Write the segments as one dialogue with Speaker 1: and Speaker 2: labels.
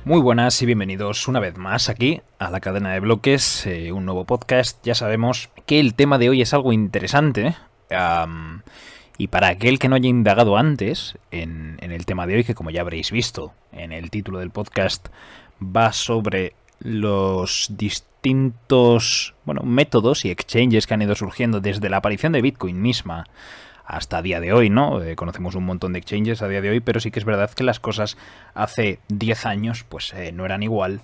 Speaker 1: Muy buenas y bienvenidos una vez más aquí a la cadena de bloques, un nuevo podcast. Ya sabemos que el tema de hoy es algo interesante y para aquel que no haya indagado antes en el tema de hoy, que como ya habréis visto en el título del podcast, va sobre los distintos métodos y exchanges que han ido surgiendo desde la aparición de Bitcoin misma hasta día de hoy, ¿no? Conocemos un montón de exchanges a día de hoy, pero sí que es verdad que las cosas hace 10 años pues no eran igual.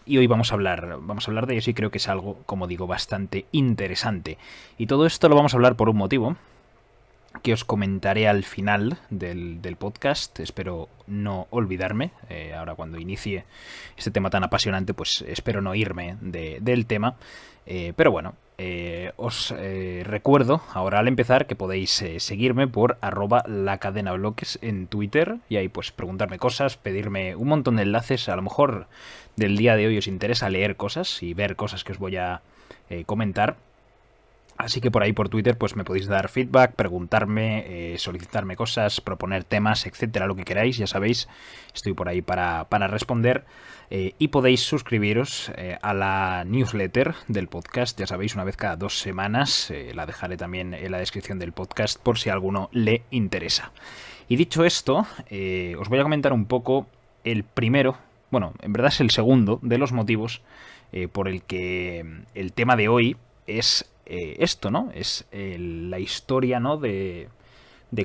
Speaker 1: Y hoy vamos a hablar de eso y creo que es algo, como digo, bastante interesante. Y todo esto lo vamos a hablar por un motivo que os comentaré al final del podcast. Espero no olvidarme. Ahora cuando inicie este tema tan apasionante, pues espero no irme del tema. Pero bueno, os recuerdo ahora al empezar que podéis seguirme por @lacadenabloques en Twitter y ahí pues preguntarme cosas, pedirme un montón de enlaces. A lo mejor del día de hoy os interesa leer cosas y ver cosas que os voy a comentar. Así que por ahí por Twitter pues me podéis dar feedback, preguntarme, solicitarme cosas, proponer temas, etcétera, lo que queráis, ya sabéis, estoy por ahí para responder. Y podéis suscribiros a la newsletter del podcast, ya sabéis, una vez cada 2 semanas, la dejaré también en la descripción del podcast por si a alguno le interesa. Y dicho esto, os voy a comentar un poco el primero, bueno, en verdad es el segundo de los motivos por el que el tema de hoy es esto, ¿no? Es la historia, ¿no? De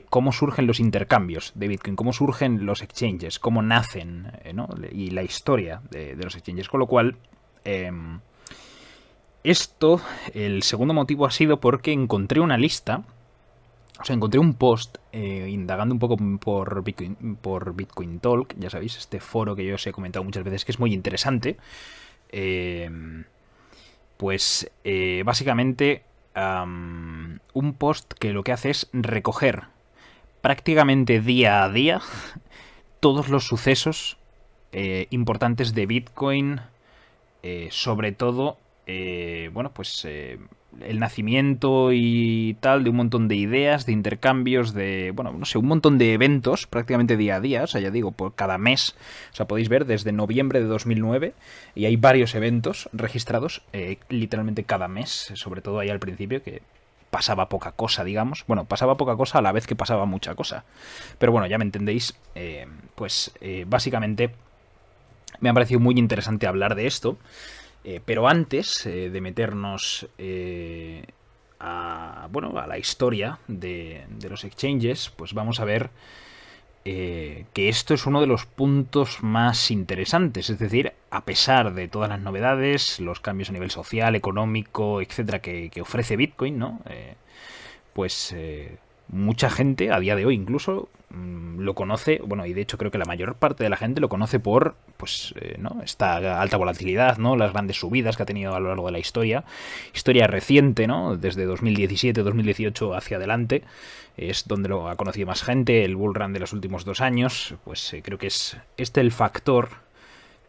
Speaker 1: cómo surgen los intercambios de Bitcoin, cómo surgen los exchanges, cómo nacen, ¿no? Y la historia de los exchanges. Con lo cual, el segundo motivo ha sido porque encontré una lista, o sea, encontré un post indagando un poco por Bitcoin Talk, ya sabéis, este foro que yo os he comentado muchas veces que es muy interesante. Básicamente un post que lo que hace es recoger prácticamente día a día todos los sucesos importantes de Bitcoin, sobre todo, el nacimiento y tal de un montón de ideas, de intercambios, un montón de eventos prácticamente día a día, o sea, ya digo, por cada mes, o sea, podéis ver desde noviembre de 2009 y hay varios eventos registrados literalmente cada mes, sobre todo ahí al principio que pasaba poca cosa, digamos. Bueno, pasaba poca cosa a la vez que pasaba mucha cosa. Pero bueno, ya me entendéis. Básicamente me ha parecido muy interesante hablar de esto. Pero antes de meternos a la historia de los exchanges, pues vamos a ver que esto es uno de los puntos más interesantes. Es decir, a pesar de todas las novedades, los cambios a nivel social, económico, etcétera, que ofrece Bitcoin, ¿no? Mucha gente, a día de hoy incluso, lo conoce, bueno, y de hecho creo que la mayor parte de la gente lo conoce por, ¿no? Esta alta volatilidad, ¿no? Las grandes subidas que ha tenido a lo largo de la historia reciente, ¿no? Desde 2017, 2018 hacia adelante, es donde lo ha conocido más gente, el bull run de los últimos 2 años, creo que es este el factor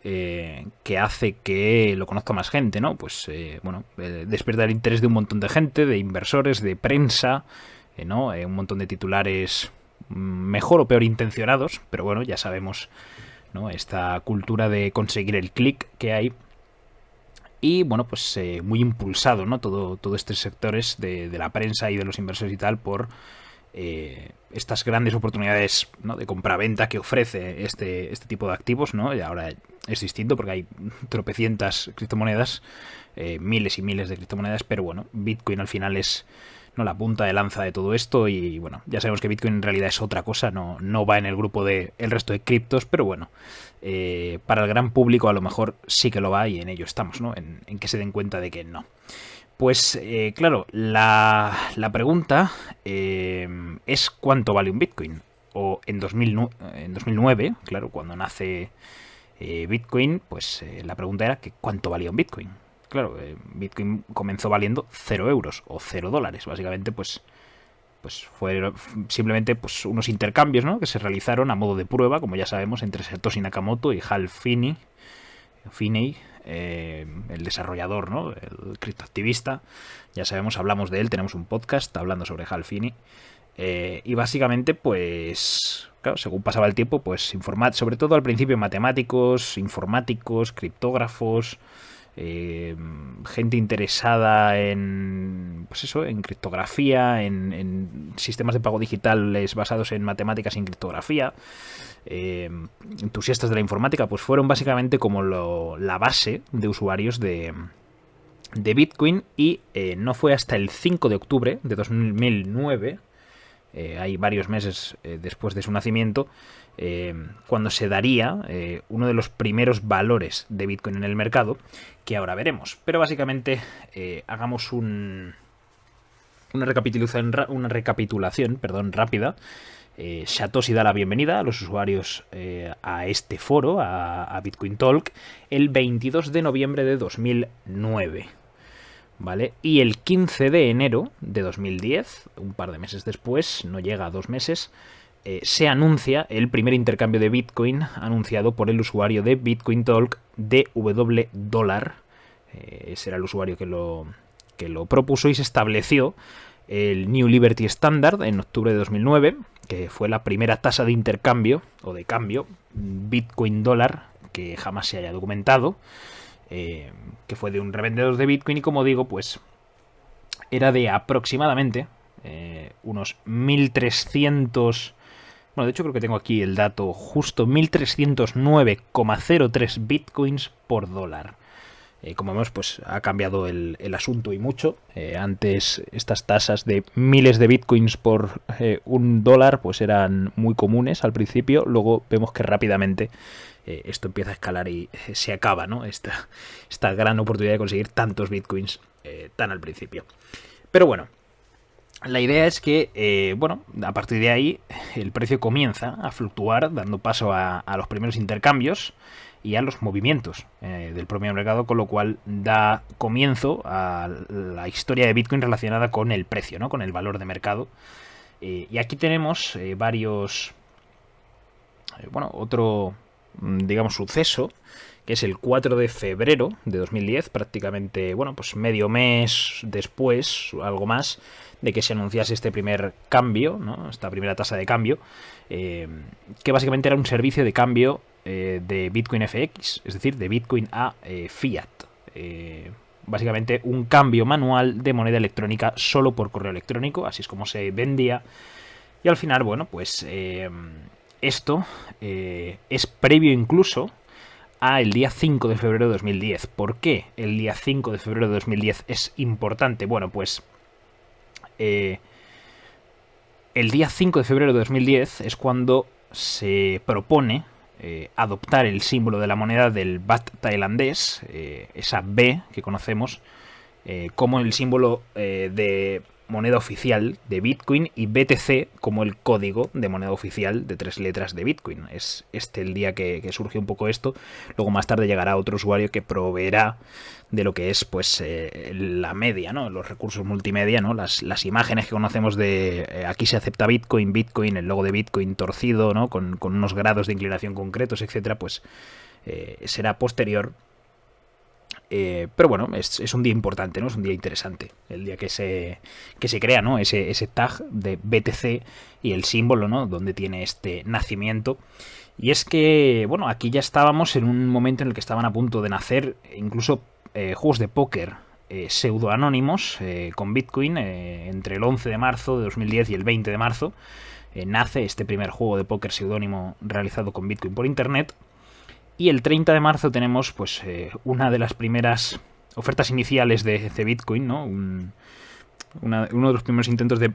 Speaker 1: que hace que lo conozca más gente, ¿no? Despierta el interés de un montón de gente, de inversores, de prensa, ¿no? Un montón de titulares mejor o peor intencionados, pero bueno, ya sabemos, ¿no? Esta cultura de conseguir el clic que hay. Y bueno, muy impulsado, ¿no? Todo estos sectores de la prensa y de los inversores y tal por estas grandes oportunidades, ¿no? De compraventa que ofrece este tipo de activos, ¿no? Y ahora es distinto porque hay tropecientas criptomonedas, miles y miles de criptomonedas, pero bueno, Bitcoin al final es, ¿no? La punta de lanza de todo esto y bueno, ya sabemos que Bitcoin en realidad es otra cosa, no va en el grupo del resto de criptos, pero bueno, para el gran público a lo mejor sí que lo va y en ello estamos, ¿no? En que se den cuenta de que no. Pues claro, la pregunta es cuánto vale un Bitcoin. O en 2009, claro, cuando nace Bitcoin, la pregunta era que cuánto valía un Bitcoin. Claro, Bitcoin comenzó valiendo 0 euros o 0 dólares. Básicamente, fueron simplemente unos intercambios, ¿no? Que se realizaron a modo de prueba, como ya sabemos, entre Satoshi Nakamoto y Hal Finney, el desarrollador, ¿no? El criptoactivista. Ya sabemos, hablamos de él, tenemos un podcast hablando sobre Hal Finney. Y básicamente, pues, claro, según pasaba el tiempo, pues, sobre todo al principio matemáticos, informáticos, criptógrafos, gente interesada en, pues eso, en criptografía, en sistemas de pago digitales basados en matemáticas y en criptografía, entusiastas de la informática, pues fueron básicamente como la base de usuarios de Bitcoin. Y no fue hasta el 5 de octubre de 2009, hay varios meses después de su nacimiento, cuando se daría uno de los primeros valores de Bitcoin en el mercado, que ahora veremos. Pero básicamente hagamos una recapitulación, rápida. Satoshi da la bienvenida a los usuarios a este foro, a Bitcoin Talk, el 22 de noviembre de 2009. ¿Vale? Y el 15 de enero de 2010, un par de meses después, no llega a 2 meses, se anuncia el primer intercambio de Bitcoin anunciado por el usuario de Bitcoin Talk, DW Dollar. Ese era el usuario que lo propuso, y se estableció el New Liberty Standard en octubre de 2009, que fue la primera tasa de intercambio o de cambio Bitcoin-dólar que jamás se haya documentado, que fue de un revendedor de Bitcoin, y como digo, pues era de aproximadamente unos 1300... Bueno, de hecho creo que tengo aquí el dato justo, 1309,03 bitcoins por dólar. Como vemos, pues ha cambiado el asunto, y mucho. Antes estas tasas de miles de bitcoins por $1 pues eran muy comunes al principio. Luego vemos que rápidamente esto empieza a escalar y se acaba, ¿no? Esta gran oportunidad de conseguir tantos bitcoins tan al principio. Pero bueno, la idea es que, a partir de ahí el precio comienza a fluctuar, dando paso a los primeros intercambios y a los movimientos del propio mercado, con lo cual da comienzo a la historia de Bitcoin relacionada con el precio, ¿no? Con el valor de mercado. Y aquí tenemos otro, digamos, suceso, que es el 4 de febrero de 2010, prácticamente, pues medio mes después, algo más, de que se anunciase este primer cambio, ¿no? Esta primera tasa de cambio, que básicamente era un servicio de cambio de Bitcoin FX, es decir, de Bitcoin a Fiat. Básicamente un cambio manual de moneda electrónica solo por correo electrónico, así es como se vendía. Y al final, pues esto es previo incluso el día 5 de febrero de 2010. ¿Por qué el día 5 de febrero de 2010 es importante? Bueno, pues el día 5 de febrero de 2010 es cuando se propone adoptar el símbolo de la moneda del baht tailandés, esa B que conocemos, como el símbolo de moneda oficial de Bitcoin, y BTC como el código de moneda oficial de 3 letras de Bitcoin. Es el día que surge un poco esto. Luego más tarde llegará otro usuario que proveerá de lo que es, pues, la media, ¿no? Los recursos multimedia, ¿no? Las imágenes que conocemos de aquí se acepta Bitcoin, el logo de Bitcoin torcido, ¿no? Con unos grados de inclinación concretos, etcétera, pues será posterior. Pero bueno, es un día importante, ¿no? Es un día interesante. El día que se crea, ¿no? Ese tag de BTC y el símbolo, ¿no? Donde tiene este nacimiento. Y es que, aquí ya estábamos en un momento en el que estaban a punto de nacer incluso juegos de póker pseudoanónimos con Bitcoin. Entre el 11 de marzo de 2010 y el 20 de marzo nace este primer juego de póker pseudónimo realizado con Bitcoin por internet. Y el 30 de marzo tenemos, pues, una de las primeras ofertas iniciales de Bitcoin, ¿no? Uno de los primeros intentos de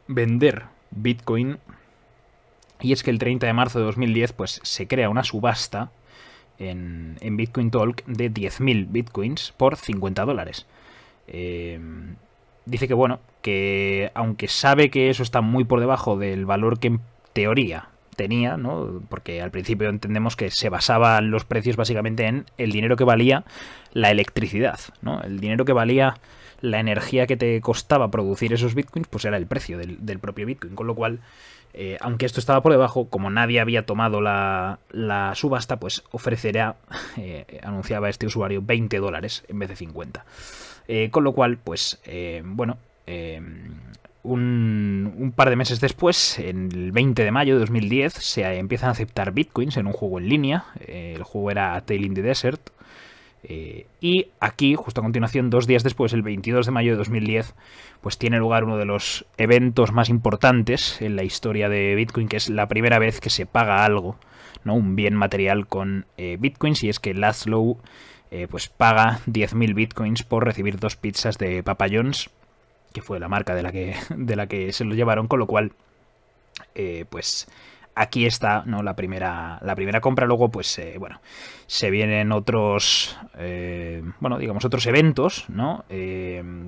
Speaker 1: vender Bitcoin. Y es que el 30 de marzo de 2010, pues, se crea una subasta en Bitcoin Talk de 10.000 Bitcoins por $50. Dice que aunque sabe que eso está muy por debajo del valor que en teoría tenía, ¿no? Porque al principio entendemos que se basaban los precios básicamente en el dinero que valía la electricidad, ¿no? El dinero que valía la energía que te costaba producir esos bitcoins, pues era el precio del propio bitcoin, con lo cual, aunque esto estaba por debajo, como nadie había tomado la subasta, pues ofrecerá, anunciaba este usuario, $20 en vez de 50. Con lo cual, pues, un par de meses después, en el 20 de mayo de 2010, se empiezan a aceptar bitcoins en un juego en línea. El juego era A Tale in the Desert. Y aquí, justo a continuación, 2 días después, el 22 de mayo de 2010, pues tiene lugar uno de los eventos más importantes en la historia de Bitcoin, que es la primera vez que se paga algo, ¿no? Un bien material con bitcoins, y es que Laszlo pues paga 10.000 bitcoins por recibir 2 pizzas de Papa John's, que fue la marca de la que se lo llevaron, con lo cual pues aquí está, ¿no? la primera compra. Luego pues bueno, se vienen otros bueno, digamos otros eventos, ¿no?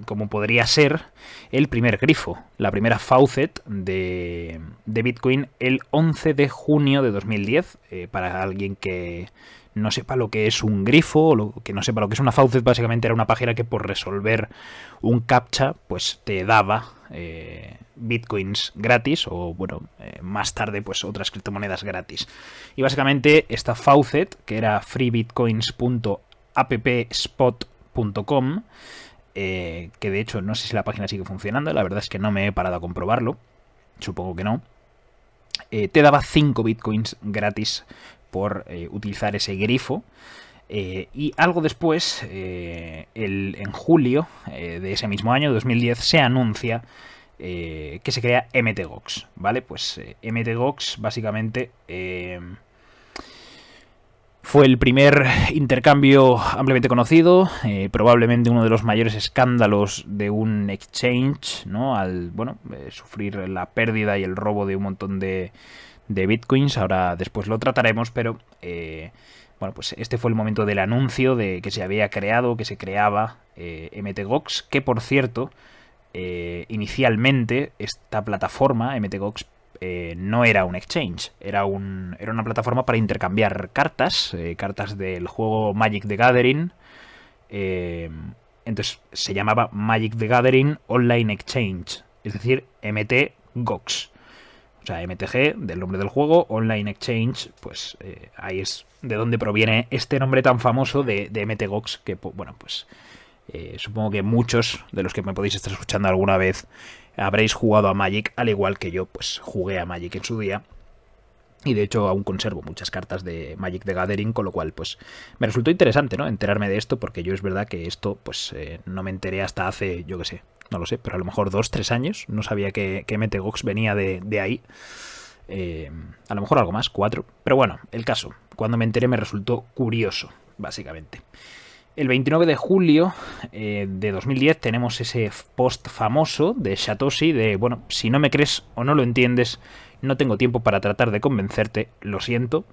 Speaker 1: Como podría ser el primer grifo, la primera faucet de Bitcoin el 11 de junio de 2010. Para alguien que no sepa lo que es un grifo, o que no sepa lo que es una faucet, básicamente era una página que por resolver un captcha pues te daba bitcoins gratis, o bueno, más tarde pues otras criptomonedas gratis. Y básicamente esta faucet, que era freebitcoins.appspot.com, que de hecho no sé si la página sigue funcionando, la verdad es que no me he parado a comprobarlo, supongo que no, te daba 5 bitcoins gratis por utilizar ese grifo. Y algo después, en julio de ese mismo año, 2010, se anuncia que se crea MTGOX, ¿vale? Pues MTGOX básicamente fue el primer intercambio ampliamente conocido, probablemente uno de los mayores escándalos de un exchange, ¿no? Al, bueno, sufrir la pérdida y el robo de un montón de bitcoins. Ahora después lo trataremos, pero bueno, pues este fue el momento del anuncio de que se había creado, que se creaba MTGOX, que por cierto, inicialmente esta plataforma MTGOX no era un exchange, era una plataforma para intercambiar cartas, cartas del juego Magic the Gathering. Entonces se llamaba Magic the Gathering Online Exchange, es decir, MTGOX. O sea, MTG, del nombre del juego, Online Exchange, pues ahí es de donde proviene este nombre tan famoso de MTGOX, que, bueno, pues supongo que muchos de los que me podéis estar escuchando alguna vez habréis jugado a Magic, al igual que yo, pues jugué a Magic en su día. Y de hecho aún conservo muchas cartas de Magic the Gathering, con lo cual pues me resultó interesante, ¿no? Enterarme de esto, porque yo es verdad que esto pues no me enteré hasta hace, yo qué sé, no lo sé, pero a lo mejor 2-3 años. No sabía que MTGOX venía de ahí. A lo mejor algo más, 4. Pero bueno, el caso, cuando me enteré me resultó curioso, básicamente. El 29 de julio de 2010 tenemos ese post famoso de Satoshi de, bueno, si no me crees o no lo entiendes, no tengo tiempo para tratar de convencerte, lo siento.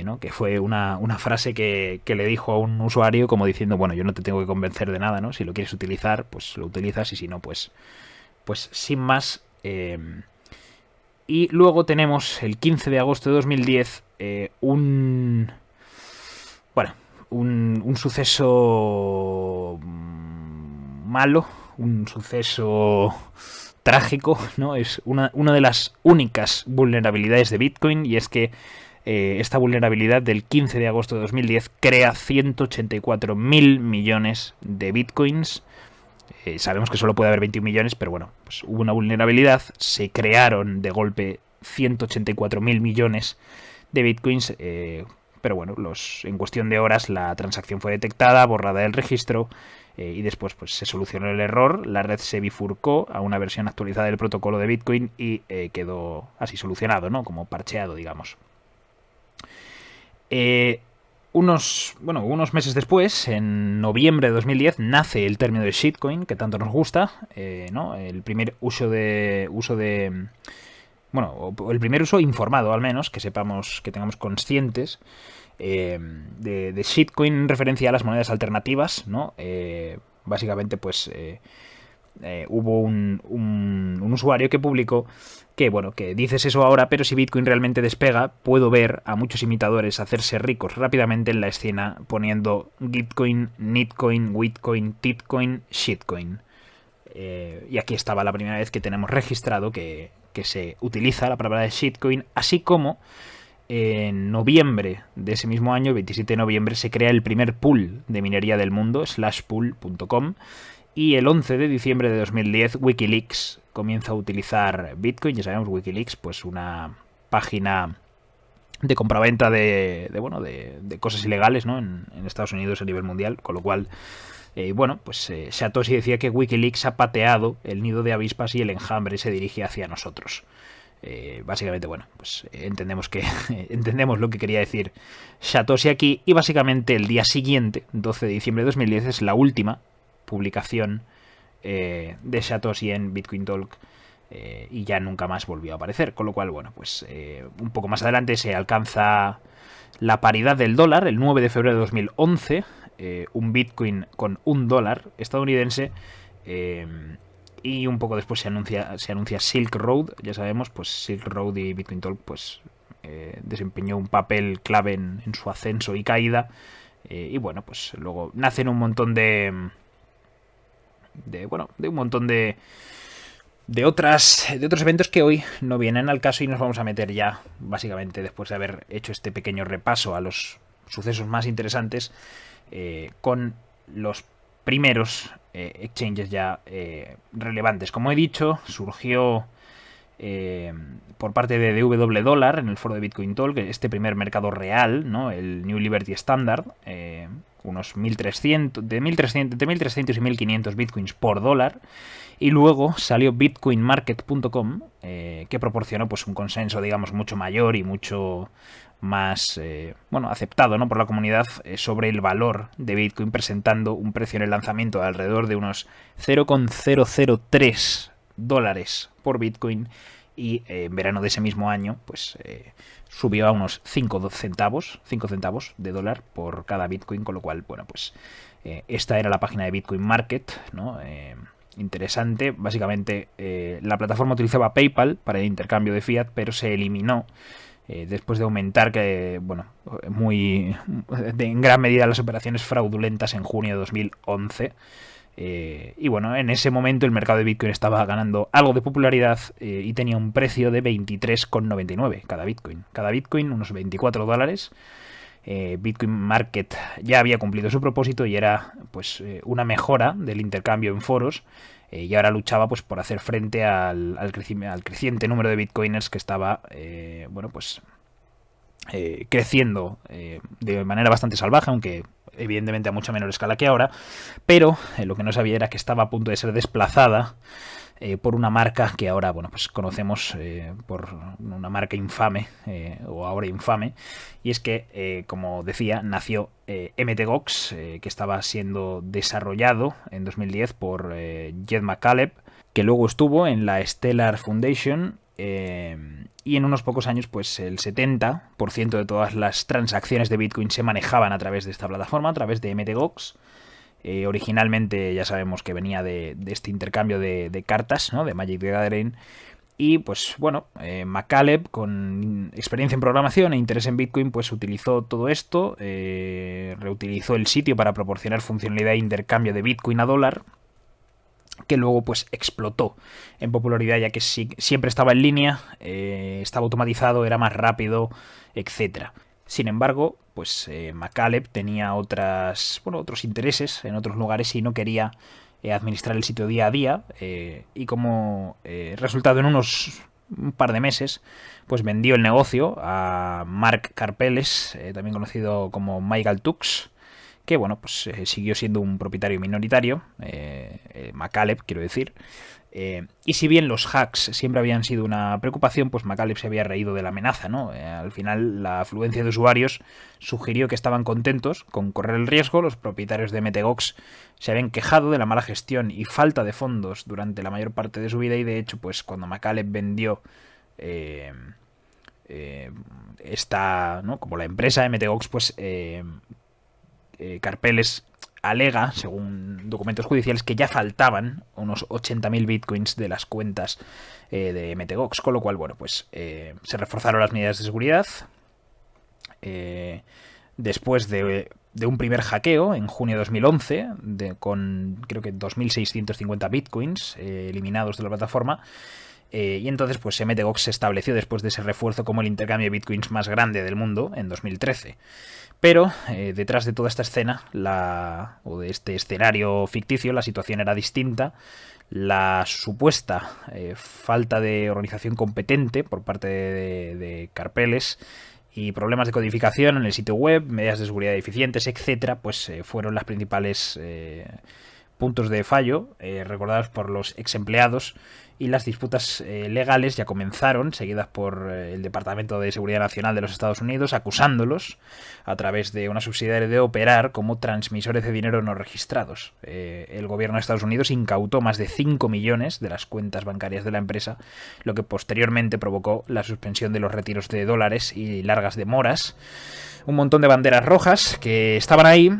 Speaker 1: ¿No? Que fue una frase que le dijo a un usuario como diciendo, bueno, yo no te tengo que convencer de nada, ¿no? Si lo quieres utilizar, pues lo utilizas, y si no, pues sin más. Y luego tenemos el 15 de agosto de 2010 un suceso malo, un suceso trágico, ¿no? Es una de las únicas vulnerabilidades de Bitcoin, y es que esta vulnerabilidad del 15 de agosto de 2010 crea 184.000 millones de bitcoins. Sabemos que solo puede haber 21 millones, pero bueno, pues hubo una vulnerabilidad, se crearon de golpe 184.000 millones de bitcoins, pero bueno, en cuestión de horas la transacción fue detectada, borrada del registro, y después pues se solucionó el error, la red se bifurcó a una versión actualizada del protocolo de Bitcoin y quedó así solucionado, ¿no? Como parcheado, digamos. Unos meses después, en noviembre de 2010, nace el término de shitcoin, que tanto nos gusta, ¿no? El primer uso de bueno, el primer uso informado, al menos, que sepamos, que tengamos conscientes de shitcoin en referencia a las monedas alternativas, ¿no? Básicamente, pues hubo un usuario que publicó que, bueno, que dices eso ahora, pero si Bitcoin realmente despega, puedo ver a muchos imitadores hacerse ricos rápidamente en la escena poniendo Gitcoin, Nitcoin, Witcoin, Titcoin, Shitcoin. Y aquí estaba la primera vez que tenemos registrado que se utiliza la palabra de shitcoin, así como en noviembre de ese mismo año, 27 de noviembre, se crea el primer pool de minería del mundo, slashpool.com, Y el 11 de diciembre de 2010 Wikileaks comienza a utilizar Bitcoin. Ya sabemos, Wikileaks, pues una página de compraventa de cosas ilegales, ¿no? en Estados Unidos a nivel mundial, con lo cual Satoshi decía que Wikileaks ha pateado el nido de avispas y el enjambre se dirige hacia nosotros. Básicamente, entendemos entendemos lo que quería decir Satoshi aquí, y básicamente el día siguiente, 12 de diciembre de 2010, es la última publicación de Satoshi en Bitcoin Talk, y ya nunca más volvió a aparecer, con lo cual, un poco más adelante se alcanza la paridad del dólar, el 9 de febrero de 2011, un Bitcoin con $1 estadounidense, y un poco después se anuncia Silk Road. Ya sabemos, pues Silk Road y Bitcoin Talk desempeñó un papel clave en su ascenso y caída, y luego nacen un montón de un montón de otros eventos que hoy no vienen al caso, y nos vamos a meter ya, básicamente, después de haber hecho este pequeño repaso a los sucesos más interesantes, con los primeros exchanges ya relevantes. Como he dicho, surgió por parte de DW Dollar en el foro de Bitcoin Talk este primer mercado real, ¿no? El New Liberty Standard, unos 1.300 entre 1.300 y 1.500 bitcoins por dólar. Y luego salió bitcoinmarket.com, que proporcionó pues un consenso, digamos, mucho mayor y mucho más aceptado, ¿no?, por la comunidad, sobre el valor de Bitcoin, presentando un precio en el lanzamiento de alrededor de unos 0,003 dólares por Bitcoin, y en verano de ese mismo año subió a unos 5 centavos de dólar por cada Bitcoin, con lo cual, esta era la página de Bitcoin Market, ¿no? Interesante. Básicamente, la plataforma utilizaba PayPal para el intercambio de fiat, pero se eliminó después de aumentar en gran medida las operaciones fraudulentas en junio de 2011. En ese momento el mercado de Bitcoin estaba ganando algo de popularidad, y tenía un precio de 23,99 cada Bitcoin. Cada Bitcoin, unos $24. Bitcoin Market ya había cumplido su propósito y era una mejora del intercambio en foros, y ahora luchaba por hacer frente al creciente número de bitcoiners que estaba creciendo de manera bastante salvaje, aunque evidentemente a mucha menor escala que ahora. Pero lo que no sabía era que estaba a punto de ser desplazada por una marca que ahora conocemos por una marca infame, o ahora infame, y es que, como decía, nació MTGOX, que estaba siendo desarrollado en 2010 por Jed McCaleb, que luego estuvo en la Stellar Foundation, y en unos pocos años el 70% de todas las transacciones de Bitcoin se manejaban a través de esta plataforma, a través de MTGOX. Originalmente ya sabemos que venía de este intercambio de cartas, ¿no?, de Magic the Gathering. Y McCaleb, con experiencia en programación e interés en Bitcoin, utilizó todo esto, reutilizó el sitio para proporcionar funcionalidad de intercambio de Bitcoin a dólar, que luego explotó en popularidad, ya que siempre estaba en línea, estaba automatizado, era más rápido, etcétera. Sin embargo, McCaleb tenía otros intereses en otros lugares y no quería administrar el sitio día a día, y como resultado, en un par de meses, vendió el negocio a Mark Karpeles, también conocido como Michael Tux, que siguió siendo un propietario minoritario, McCaleb, quiero decir. Y si bien los hacks siempre habían sido una preocupación, McCaleb se había reído de la amenaza, ¿no? Al final, la afluencia de usuarios sugirió que estaban contentos con correr el riesgo. Los propietarios de MTGOX se habían quejado de la mala gestión y falta de fondos durante la mayor parte de su vida, y de hecho, cuando McCaleb vendió ¿no?, como la empresa MTGOX, Karpeles alega, según documentos judiciales, que ya faltaban unos 80.000 bitcoins de las cuentas de MTGOX, con lo cual, se reforzaron las medidas de seguridad. Después de un primer hackeo en junio de 2011, con creo que 2.650 bitcoins eliminados de la plataforma, Y entonces pues MTGOX se estableció después de ese refuerzo como el intercambio de bitcoins más grande del mundo en 2013. Pero detrás de toda esta escena, o de este escenario ficticio, la situación era distinta. La supuesta falta de organización competente por parte de Carpeles y problemas de codificación en el sitio web, medidas de seguridad eficientes, etcétera, pues fueron las principales puntos de fallo recordados por los ex empleados, y las disputas legales ya comenzaron, seguidas por el Departamento de Seguridad Nacional de los Estados Unidos, acusándolos a través de una subsidiaria de operar como transmisores de dinero no registrados. El gobierno de Estados Unidos incautó más de 5 millones de las cuentas bancarias de la empresa, lo que posteriormente provocó la suspensión de los retiros de dólares y largas demoras. Un montón de banderas rojas que estaban ahí.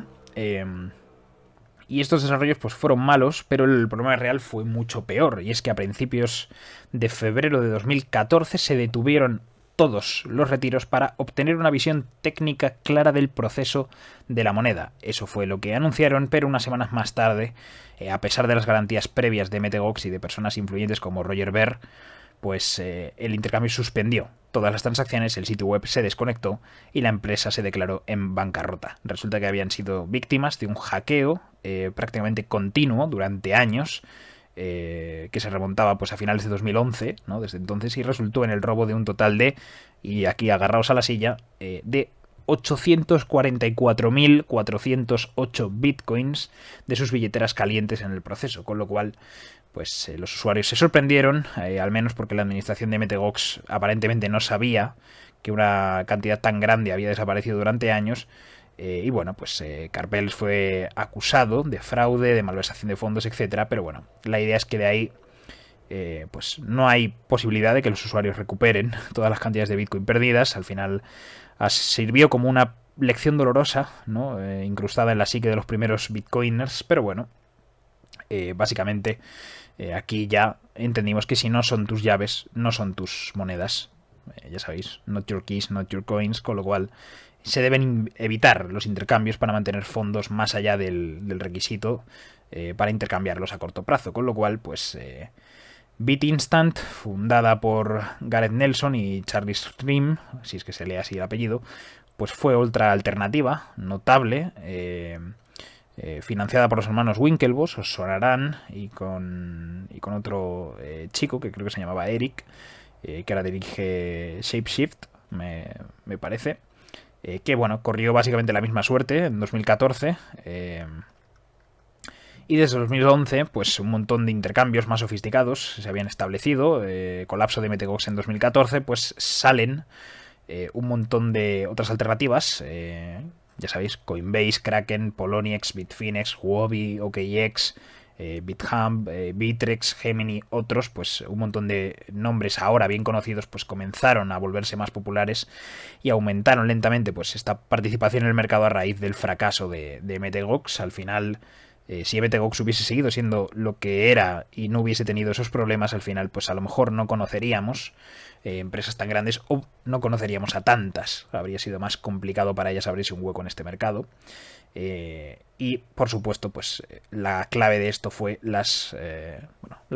Speaker 1: Y estos desarrollos pues fueron malos, pero el problema real fue mucho peor. Y es que a principios de febrero de 2014 se detuvieron todos los retiros para obtener una visión técnica clara del proceso de la moneda. Eso fue lo que anunciaron, pero unas semanas más tarde, a pesar de las garantías previas de MTGOX y de personas influyentes como Roger Ver, pues el intercambio suspendió todas las transacciones, el sitio web se desconectó y la empresa se declaró en bancarrota. Resulta que habían sido víctimas de un hackeo prácticamente continuo durante años, que se remontaba pues a finales de 2011, ¿no? Desde entonces, y resultó en el robo de un total de, y aquí agarraos a la silla, de 844.408 bitcoins de sus billeteras calientes en el proceso, con lo cual pues los usuarios se sorprendieron, al menos porque la administración de MTGOX aparentemente no sabía que una cantidad tan grande había desaparecido durante años. Y bueno, pues Carpeles fue acusado de fraude, de malversación de fondos, etcétera. Pero bueno, la idea es que de ahí pues no hay posibilidad de que los usuarios recuperen todas las cantidades de Bitcoin perdidas. Al final sirvió como una lección dolorosa, ¿no? Incrustada en la psique de los primeros bitcoiners. Pero bueno, básicamente aquí ya entendimos que si no son tus llaves, no son tus monedas. Ya sabéis, not your keys, not your coins, con lo cual se deben evitar los intercambios para mantener fondos más allá del requisito para intercambiarlos a corto plazo, con lo cual pues BitInstant, fundada por Gareth Nelson y Charlie Stream, si es que se lee así el apellido, pues fue otra alternativa notable, financiada por los hermanos Winklevoss, os sonarán, y con otro chico que creo que se llamaba Eric, que ahora dirige Shapeshift, me parece, que bueno, corrió básicamente la misma suerte en 2014, y desde 2011 pues un montón de intercambios más sofisticados se habían establecido. Colapso de MTGOX en 2014, pues salen un montón de otras alternativas, ya sabéis, Coinbase, Kraken, Poloniex, Bitfinex, Huobi, OKX, BitHub, Bittrex, Gemini, otros, pues un montón de nombres ahora bien conocidos pues comenzaron a volverse más populares y aumentaron lentamente pues esta participación en el mercado a raíz del fracaso de MTGOX. Al final, si MTGOX hubiese seguido siendo lo que era y no hubiese tenido esos problemas, al final pues a lo mejor no conoceríamos empresas tan grandes, o no conoceríamos a tantas. Habría sido más complicado para ellas abrirse un hueco en este mercado. Y por supuesto pues la clave de esto fue la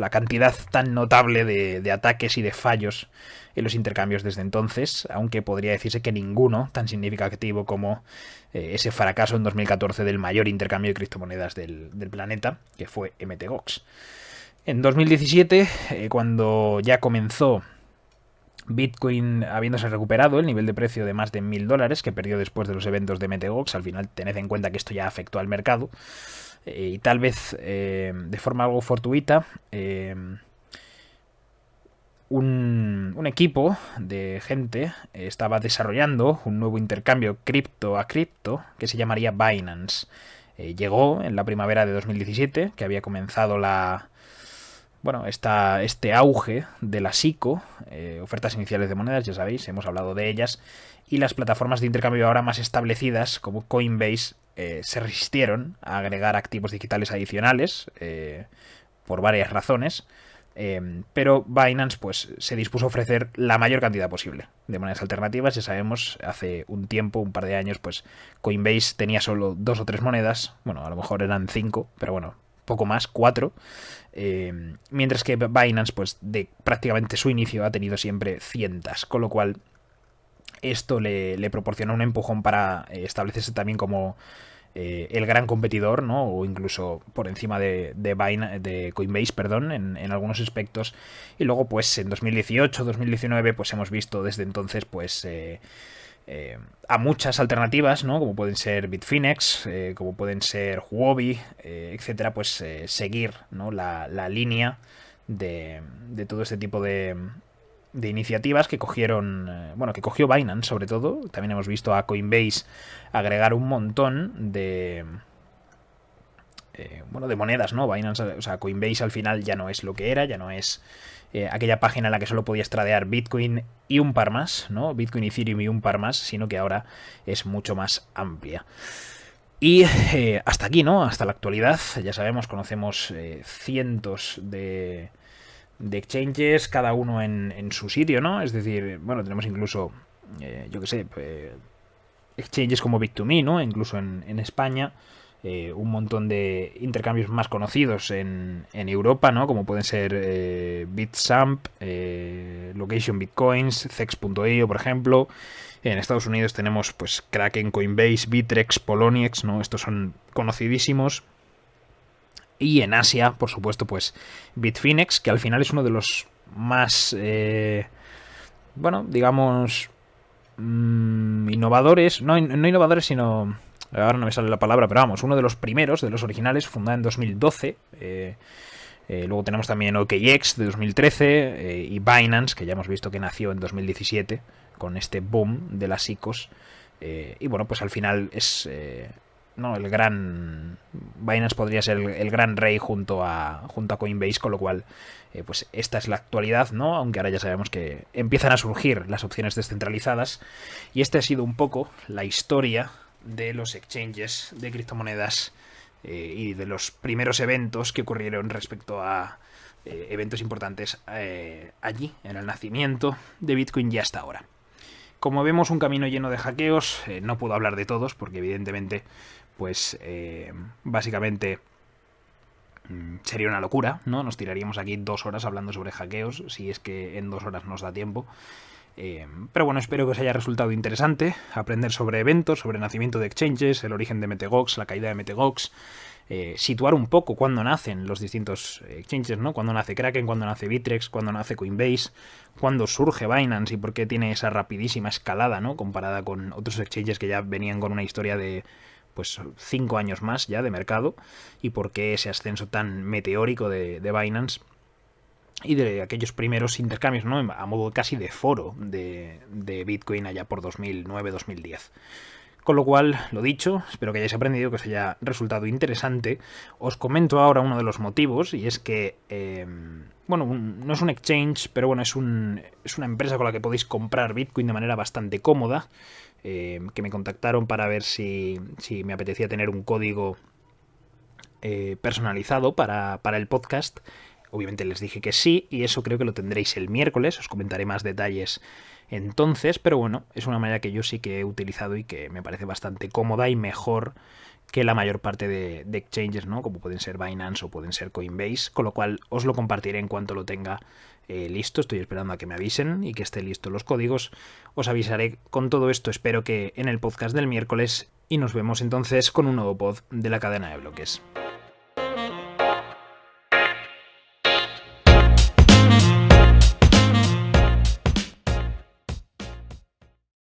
Speaker 1: cantidad tan notable de ataques y de fallos en los intercambios desde entonces, aunque podría decirse que ninguno tan significativo como ese fracaso en 2014 del mayor intercambio de criptomonedas del planeta, que fue MTGOX. En 2017, cuando ya comenzó Bitcoin habiéndose recuperado el nivel de precio de más de $1.000 que perdió después de los eventos de MTGOX, al final tened en cuenta que esto ya afectó al mercado, y tal vez de forma algo fortuita, un equipo de gente estaba desarrollando un nuevo intercambio cripto a cripto que se llamaría Binance. Llegó en la primavera de 2017, que había comenzado este auge de la SICO, ofertas iniciales de monedas, ya sabéis, hemos hablado de ellas, y las plataformas de intercambio ahora más establecidas, como Coinbase, se resistieron a agregar activos digitales adicionales, por varias razones, pero Binance pues se dispuso a ofrecer la mayor cantidad posible de monedas alternativas. Ya sabemos, hace un tiempo, un par de años, pues Coinbase tenía solo 2 o 3 monedas, bueno, a lo mejor eran 5, pero bueno, poco más, 4. Mientras que Binance, pues de prácticamente su inicio ha tenido siempre cientos, con lo cual esto le proporciona un empujón para establecerse también como el gran competidor, ¿no? O incluso por encima de Coinbase, perdón, en algunos aspectos. Y luego, pues en 2018, 2019, pues hemos visto desde entonces, pues a muchas alternativas, ¿no? Como pueden ser Bitfinex, como pueden ser Huobi, etcétera, pues seguir, ¿no? la línea de todo este tipo de iniciativas que cogieron, que cogió Binance sobre todo. También hemos visto a Coinbase agregar un montón de monedas, ¿no? Binance, o sea, Coinbase al final ya no es lo que era, ya no es aquella página en la que solo podías tradear Bitcoin y un par más, ¿no? Bitcoin, Ethereum y un par más, sino que ahora es mucho más amplia. Y hasta aquí, ¿no? Hasta la actualidad, ya sabemos, conocemos cientos de exchanges, cada uno en su sitio, ¿no? Es decir, bueno, tenemos incluso, yo qué sé, exchanges como Bit2Me, ¿no? Incluso en España, un montón de intercambios más conocidos en Europa, ¿no? Como pueden ser Bitstamp, Location Bitcoins, Cex.io, por ejemplo. En Estados Unidos tenemos pues Kraken, Coinbase, Bittrex, Poloniex, ¿no? Estos son conocidísimos. Y en Asia, por supuesto, pues Bitfinex, que al final es uno de los más, digamos, innovadores, no innovadores, sino, ahora no me sale la palabra, pero vamos, uno de los primeros, de los originales, fundado en 2012. Luego tenemos también OKX de 2013 y Binance, que ya hemos visto que nació en 2017 con este boom de las ICOs. Y bueno, pues al final es... el gran Binance podría ser el gran rey junto a Coinbase, con lo cual pues esta es la actualidad, ¿no? Aunque ahora ya sabemos que empiezan a surgir las opciones descentralizadas, y esta ha sido un poco la historia de los exchanges de criptomonedas y de los primeros eventos que ocurrieron respecto a eventos importantes allí, en el nacimiento de Bitcoin y hasta ahora. Como vemos, un camino lleno de hackeos. No puedo hablar de todos porque evidentemente pues básicamente sería una locura, ¿no? Nos tiraríamos aquí 2 horas hablando sobre hackeos, si es que en 2 horas nos da tiempo. Pero bueno, espero que os haya resultado interesante aprender sobre eventos, sobre el nacimiento de exchanges, el origen de MTGOX, la caída de MTGOX, situar un poco cuándo nacen los distintos exchanges, ¿no? Cuándo nace Kraken, cuándo nace Bittrex, cuándo nace Coinbase, cuándo surge Binance y por qué tiene esa rapidísima escalada, ¿no? Comparada con otros exchanges que ya venían con una historia de pues 5 años más ya de mercado, y por qué ese ascenso tan meteórico de Binance y de aquellos primeros intercambios, ¿no? A modo casi de foro de Bitcoin allá por 2009-2010. Con lo cual, lo dicho, espero que hayáis aprendido, que os haya resultado interesante. Os comento ahora uno de los motivos, y es que, no es un exchange, pero bueno, es una empresa con la que podéis comprar Bitcoin de manera bastante cómoda, que me contactaron para ver si me apetecía tener un código personalizado para el podcast. Obviamente les dije que sí, y eso creo que lo tendréis el miércoles, os comentaré más detalles entonces, pero bueno, es una manera que yo sí que he utilizado y que me parece bastante cómoda y mejor que la mayor parte de exchanges, ¿no? Como pueden ser Binance o pueden ser Coinbase, con lo cual os lo compartiré en cuanto lo tenga listo. Estoy esperando a que me avisen y que esté listo los códigos. Os avisaré con todo esto, espero que en el podcast del miércoles, y nos vemos entonces con un nuevo pod de la cadena de bloques.